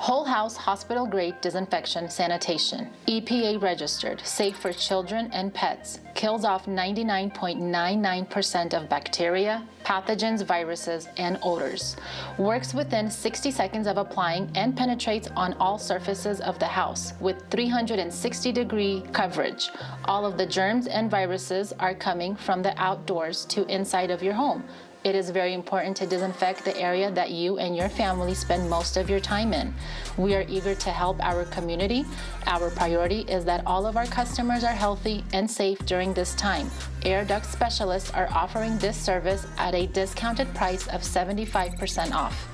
Whole house hospital grade disinfection sanitation. EPA registered, safe for children and pets. Kills off 99.99% of bacteria, pathogens, viruses, and odors. Works within 60 seconds of applying and penetrates on all surfaces of the house with 360-degree coverage. All of the germs and viruses are coming from the outdoors to inside of your home. It is very important to disinfect the area that you and your family spend most of your time in. We are eager to help our community. Our priority is that all of our customers are healthy and safe during this time. AirDuct specialists are offering this service at a discounted price of 75% off.